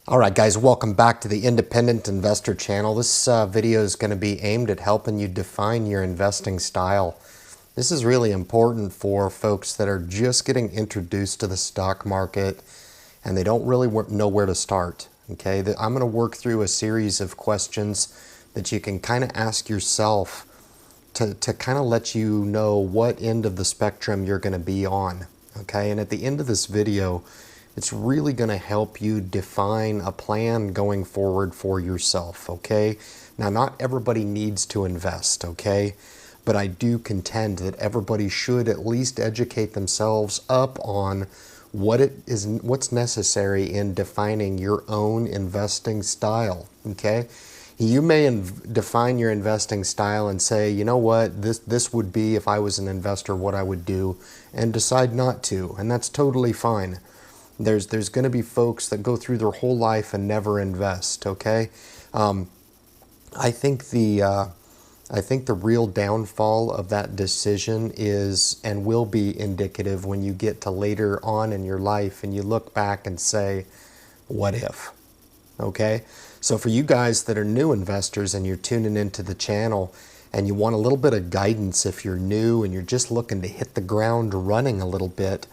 All right, guys, welcome back to the Independent Investor channel. This video is going to be aimed at helping you define your investing style. This is really important for folks that are just getting introduced to the stock market and they don't really know where to start. Okay, I'm going to work through a series of questions that you can kind of ask yourself to kind of let you know what end of the spectrum you're going to be on. Okay, and at the end of this video, it's really going to help you define a plan going forward for yourself, okay? Now, not everybody needs to invest, okay? But I do contend that everybody should at least educate themselves up on what's necessary in defining your own investing style, okay? You may define your investing style and say, you know what, this would be, if I was an investor, what I would do, and decide not to, and that's totally fine. There's going to be folks that go through their whole life and never invest. Okay, I think the real downfall of that decision is and will be indicative when you get to later on in your life and you look back and say, "What if?" Okay, so for you guys that are new investors and you're tuning into the channel and you want a little bit of guidance if you're new and you're just looking to hit the ground running a little bit.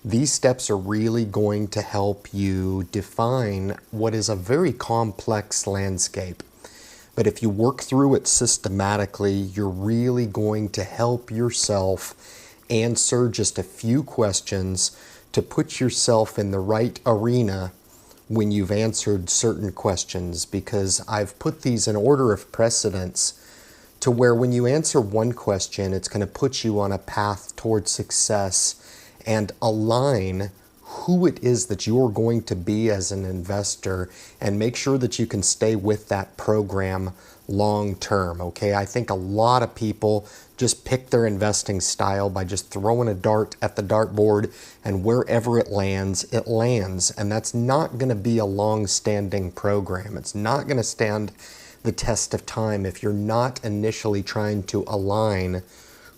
These steps are really going to help you define what is a very complex landscape. But if you work through it systematically, you're really going to help yourself answer just a few questions to put yourself in the right arena when you've answered certain questions, because I've put these in order of precedence to where when you answer one question, it's going to put you on a path towards success and align who it is that you're going to be as an investor and make sure that you can stay with that program long term, okay? I think a lot of people just pick their investing style by just throwing a dart at the dartboard, and wherever it lands, and that's not going to be a long-standing program. It's not going to stand the test of time if you're not initially trying to align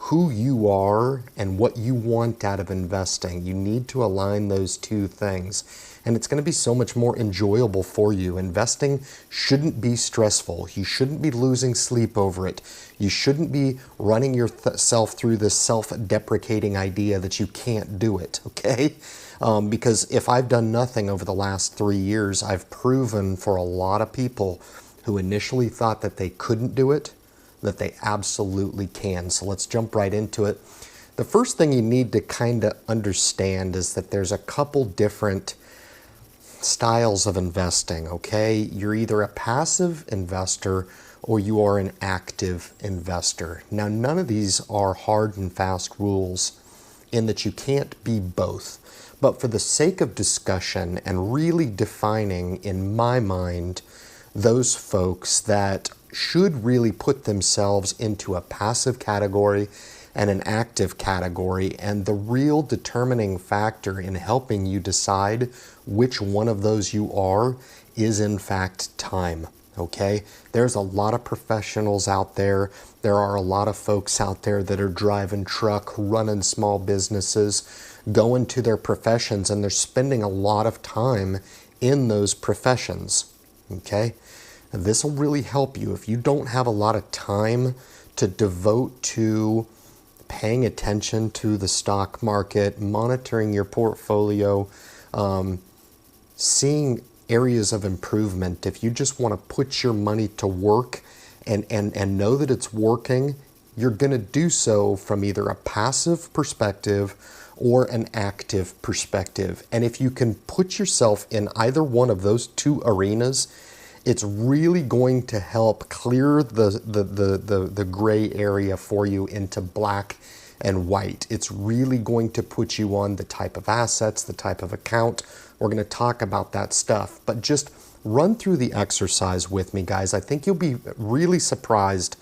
who you are and what you want out of investing. You need to align those two things, and it's going to be so much more enjoyable for you. Investing shouldn't be stressful. You shouldn't be losing sleep over it. You shouldn't be running yourself through this self-deprecating idea that you can't do it, okay? Because if I've done nothing over the last 3 years, I've proven for a lot of people who initially thought that they couldn't do it, that they absolutely can. So let's jump right into it. The first thing you need to kind of understand is that there's a couple different styles of investing, okay? You're either a passive investor or you are an active investor. Now, none of these are hard and fast rules in that you can't be both. But for the sake of discussion and really defining, in my mind, those folks that should really put themselves into a passive category and an active category, and the real determining factor in helping you decide which one of those you are is in fact time, okay? There's a lot of professionals out there. There are a lot of folks out there that are driving truck, running small businesses, going to their professions, and they're spending a lot of time in those professions, okay? This will really help you if you don't have a lot of time to devote to paying attention to the stock market, monitoring your portfolio, seeing areas of improvement. If you just want to put your money to work and know that it's working, you're going to do so from either a passive perspective or an active perspective. And if you can put yourself in either one of those two arenas, it's really going to help clear the gray area for you into black and white. It's really going to put you on the type of assets, the type of account. We're going to talk about that stuff, but just run through the exercise with me, guys. I think you'll be really surprised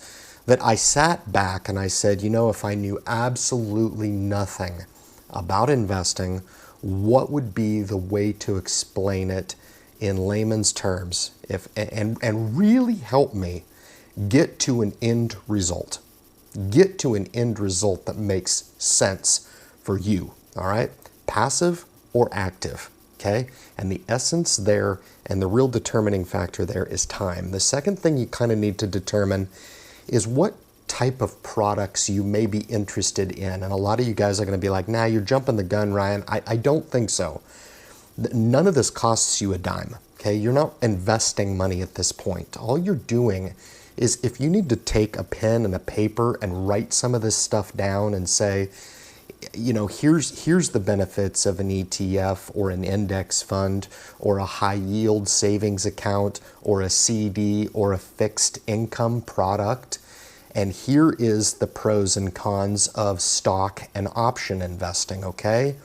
that I sat back and I said, you know, if I knew absolutely nothing about investing, what would be the way to explain it in layman's terms, and really help me get to an end result. Get to an end result that makes sense for you, all right? Passive or active, okay? And the essence there and the real determining factor there is time. The second thing you kind of need to determine is what type of products you may be interested in. And a lot of you guys are going to be like, nah, you're jumping the gun, Ryan. I don't think so. None of this costs you a dime, okay? You're not investing money at this point. All you're doing is, if you need to take a pen and a paper and write some of this stuff down and say, you know, here's the benefits of an ETF or an index fund or a high yield savings account or a CD or a fixed income product. And here is the pros and cons of stock and option investing, okay?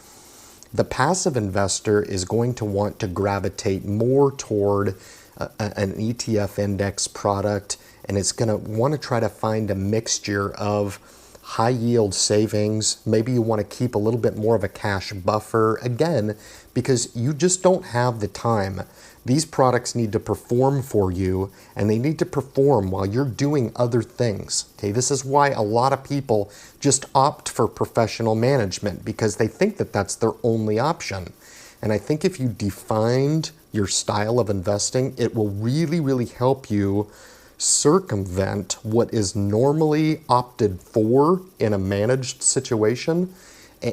The passive investor is going to want to gravitate more toward an ETF index product, and it's going to want to try to find a mixture of high yield savings. Maybe you want to keep a little bit more of a cash buffer, again, because you just don't have the time. These products need to perform for you, and they need to perform while you're doing other things. Okay, this is why a lot of people just opt for professional management, because they think that that's their only option. And I think if you defined your style of investing, it will really, really help you circumvent what is normally opted for in a managed situation,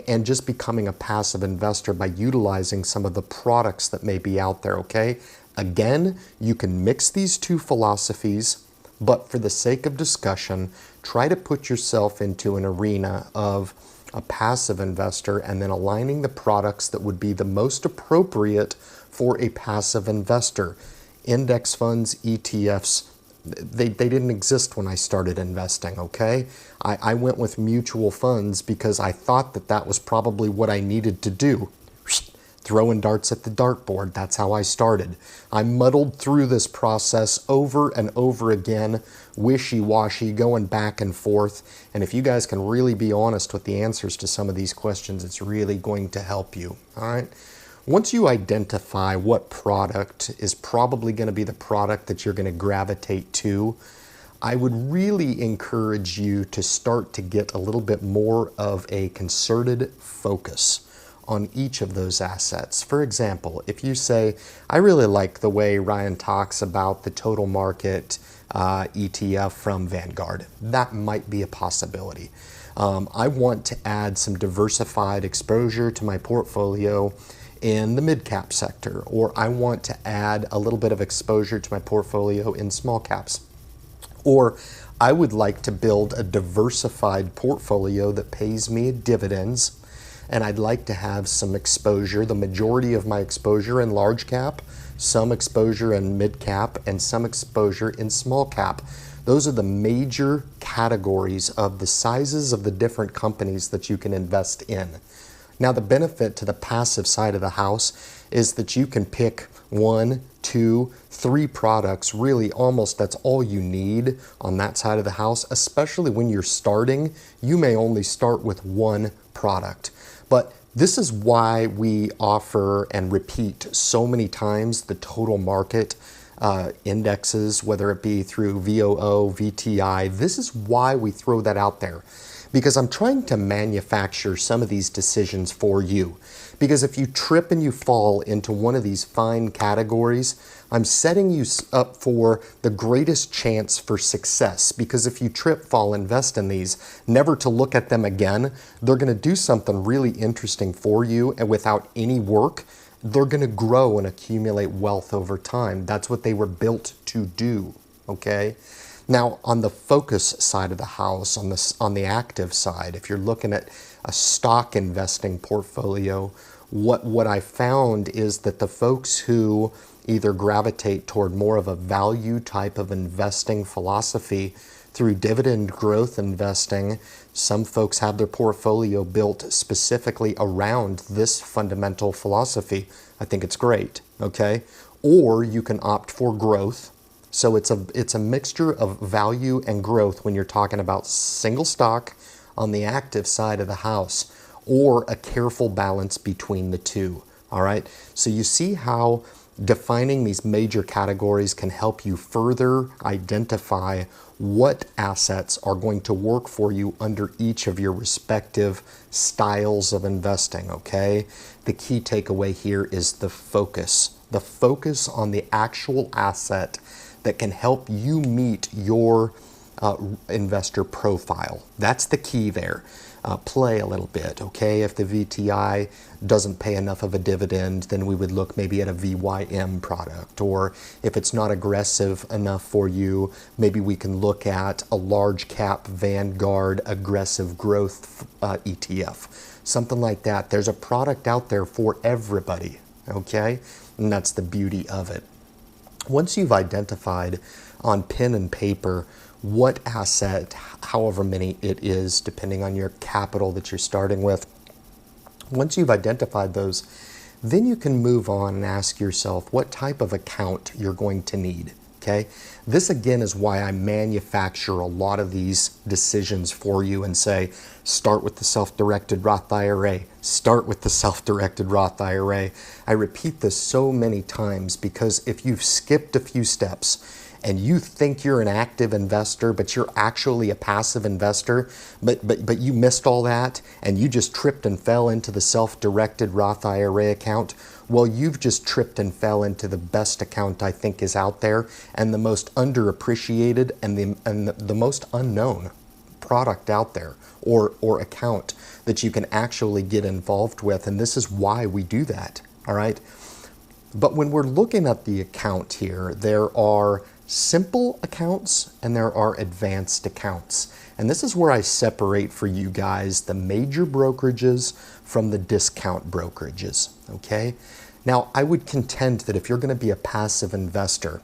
and just becoming a passive investor by utilizing some of the products that may be out there, okay? Again, you can mix these two philosophies, but for the sake of discussion, try to put yourself into an arena of a passive investor and then aligning the products that would be the most appropriate for a passive investor. Index funds, ETFs, they didn't exist when I started investing, okay? I went with mutual funds because I thought that that was probably what I needed to do. Throwing darts at the dartboard, that's how I started. I muddled through this process over and over again, wishy-washy, going back and forth. And if you guys can really be honest with the answers to some of these questions, it's really going to help you, all right? Once you identify what product is probably going to be the product that you're going to gravitate to, I would really encourage you to start to get a little bit more of a concerted focus on each of those assets. For example, if you say, I really like the way Ryan talks about the total market ETF from Vanguard, that might be a possibility. I want to add some diversified exposure to my portfolio in the mid-cap sector, or I want to add a little bit of exposure to my portfolio in small caps, or I would like to build a diversified portfolio that pays me dividends, and I'd like to have some exposure, the majority of my exposure in large cap, some exposure in mid cap, and some exposure in small cap. Those are the major categories of the sizes of the different companies that you can invest in. Now, the benefit to the passive side of the house is that you can pick 1, 2, 3 products. Really, almost that's all you need on that side of the house, especially when you're starting. You may only start with 1 product. But this is why we offer and repeat so many times the total market indexes, whether it be through VOO, VTI. This is why we throw that out there, because I'm trying to manufacture some of these decisions for you. Because if you trip and you fall into one of these fine categories, I'm setting you up for the greatest chance for success. Because if you trip, fall, invest in these, never to look at them again, they're going to do something really interesting for you, and without any work, they're going to grow and accumulate wealth over time. That's what they were built to do, okay? Now, on the focus side of the house, on the active side, if you're looking at a stock investing portfolio, what I found is that the folks who either gravitate toward more of a value type of investing philosophy through dividend growth investing, some folks have their portfolio built specifically around this fundamental philosophy. I think it's great, okay? Or you can opt for growth. So it's a mixture of value and growth when you're talking about single stock on the active side of the house, or a careful balance between the two, all right? So you see how Defining these major categories can help you further identify what assets are going to work for you under each of your respective styles of investing, okay? The key takeaway here is the focus. The focus on the actual asset that can help you meet your investor profile. That's the key there. Play a little bit, okay? If the VTI doesn't pay enough of a dividend, then we would look maybe at a VYM product. Or if it's not aggressive enough for you, maybe we can look at a large cap Vanguard aggressive growth ETF. Something like that. There's a product out there for everybody, okay? And that's the beauty of it. Once you've identified on pen and paper what asset, however many it is, depending on your capital that you're starting with, once you've identified those, then you can move on and ask yourself what type of account you're going to need, okay? This again is why I manufacture a lot of these decisions for you and say, start with the self-directed Roth IRA, start with the self-directed Roth IRA. I repeat this so many times because if you've skipped a few steps and you think you're an active investor, but you're actually a passive investor, but you missed all that and you just tripped and fell into the self-directed Roth IRA account, well, you've just tripped and fell into the best account I think is out there and the most underappreciated and the most unknown product out there or account that you can actually get involved with. And this is why we do that, all right? But when we're looking at the account here, there are simple accounts and there are advanced accounts. And this is where I separate for you guys the major brokerages from the discount brokerages, okay? Now, I would contend that if you're going to be a passive investor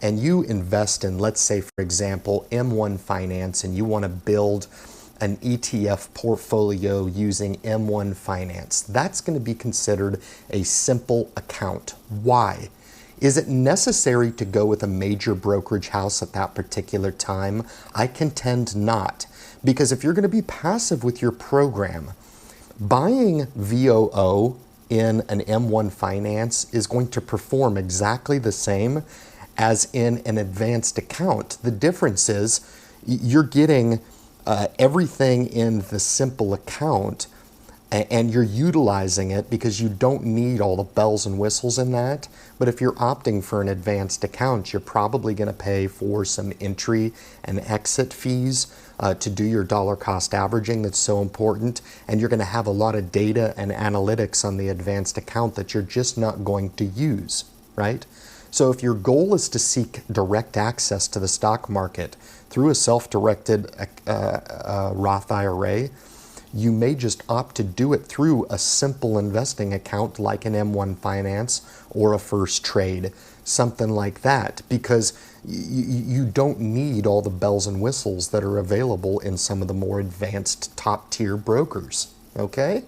and you invest in, let's say, for example, M1 Finance, and you want to build an ETF portfolio using M1 Finance, that's going to be considered a simple account. Why? Is it necessary to go with a major brokerage house at that particular time? I contend not. Because if you're going to be passive with your program, buying VOO in an M1 Finance is going to perform exactly the same as in an advanced account. The difference is you're getting everything in the simple account and you're utilizing it because you don't need all the bells and whistles in that. But if you're opting for an advanced account, you're probably going to pay for some entry and exit fees to do your dollar cost averaging that's so important. And you're going to have a lot of data and analytics on the advanced account that you're just not going to use, right? So if your goal is to seek direct access to the stock market through a self-directed Roth IRA, you may just opt to do it through a simple investing account like an M1 Finance or a First Trade, something like that, because you don't need all the bells and whistles that are available in some of the more advanced top tier brokers, okay?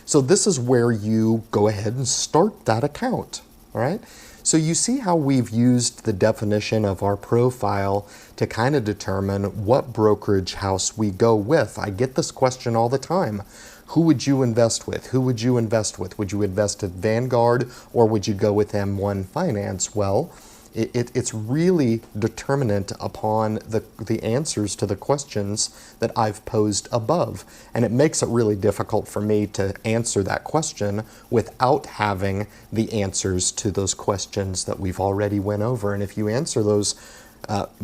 So this is where you go ahead and start that account, all right? So you see how we've used the definition of our profile to kind of determine what brokerage house we go with. I get this question all the time. Who would you invest with? Who would you invest with? Would you invest at Vanguard or would you go with M1 Finance? Well, it's really determinant upon the answers to the questions that I've posed above. And it makes it really difficult for me to answer that question without having the answers to those questions that we've already went over. And if you answer those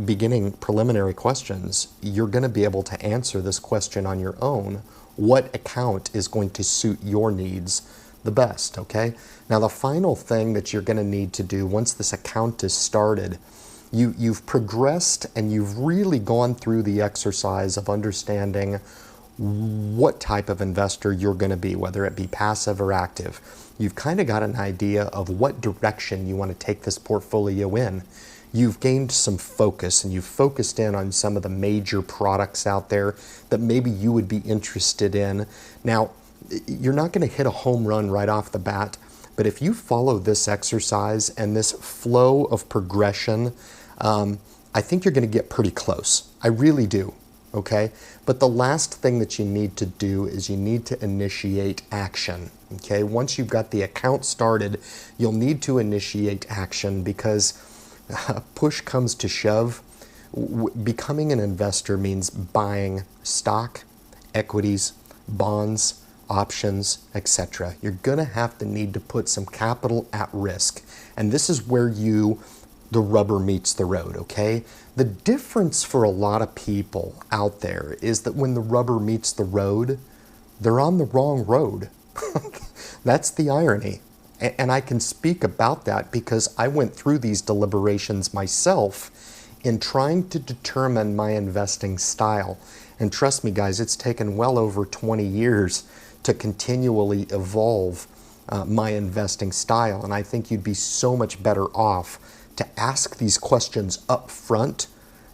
beginning preliminary questions, you're going to be able to answer this question on your own. What account is going to suit your needs the best, okay? Now the final thing that you're going to need to do once this account is started, you've progressed and you've really gone through the exercise of understanding what type of investor you're going to be, whether it be passive or active. You've kind of got an idea of what direction you want to take this portfolio in. You've gained some focus and you've focused in on some of the major products out there that maybe you would be interested in. Now, you're not going to hit a home run right off the bat, but if you follow this exercise and this flow of progression, I think you're going to get pretty close. I really do. okay? But the last thing that you need to do is you need to initiate action, okay? Once you've got the account started, you'll need to initiate action because push comes to shove. Becoming an investor means buying stock, equities, bonds, options, etc. You're going to have to need to put some capital at risk. And this is where the rubber meets the road, okay? The difference for a lot of people out there is that when the rubber meets the road, they're on the wrong road. That's the irony. And I can speak about that because I went through these deliberations myself in trying to determine my investing style. And trust me, guys, it's taken well over 20 years to continually evolve my investing style. And I think you'd be so much better off to ask these questions up front.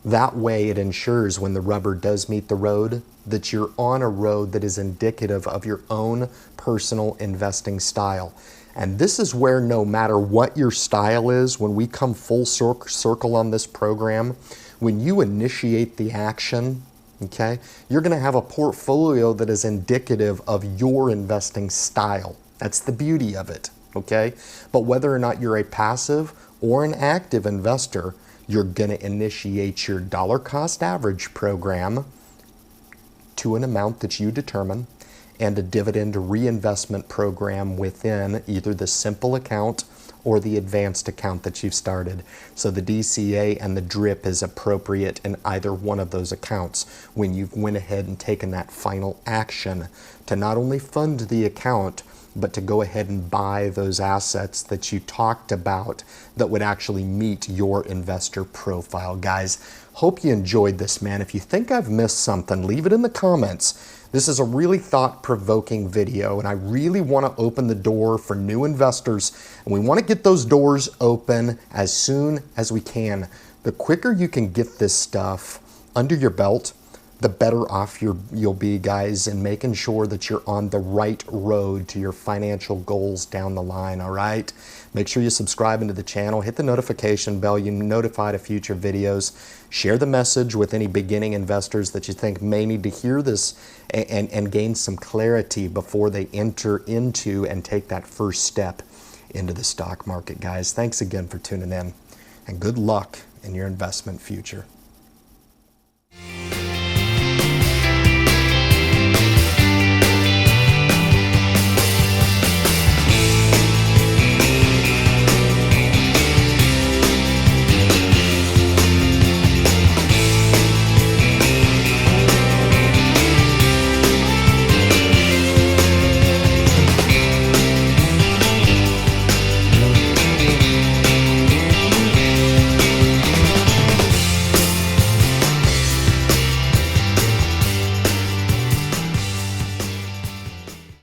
That way it ensures when the rubber does meet the road that you're on a road that is indicative of your own personal investing style. And this is where no matter what your style is, when we come full circle on this program, when you initiate the action, okay, you're going to have a portfolio that is indicative of your investing style. That's the beauty of it, okay? But whether or not you're a passive or an active investor, you're going to initiate your dollar cost average program to an amount that you determine, and a dividend reinvestment program within either the simple account or the advanced account that you've started. So the DCA and the DRIP is appropriate in either one of those accounts when you've went ahead and taken that final action to not only fund the account, but to go ahead and buy those assets that you talked about that would actually meet your investor profile. Guys, hope you enjoyed this, man. If you think I've missed something, leave it in the comments. This is a really thought-provoking video, and I really want to open the door for new investors, and we want to get those doors open as soon as we can. The quicker you can get this stuff under your belt, the better off you'll be, guys, in making sure that you're on the right road to your financial goals down the line, all right? Make sure you subscribe into the channel, hit the notification bell, you're notified of future videos. Share the message with any beginning investors that you think may need to hear this and gain some clarity before they enter into and take that first step into the stock market, guys. Thanks again for tuning in, and good luck in your investment future.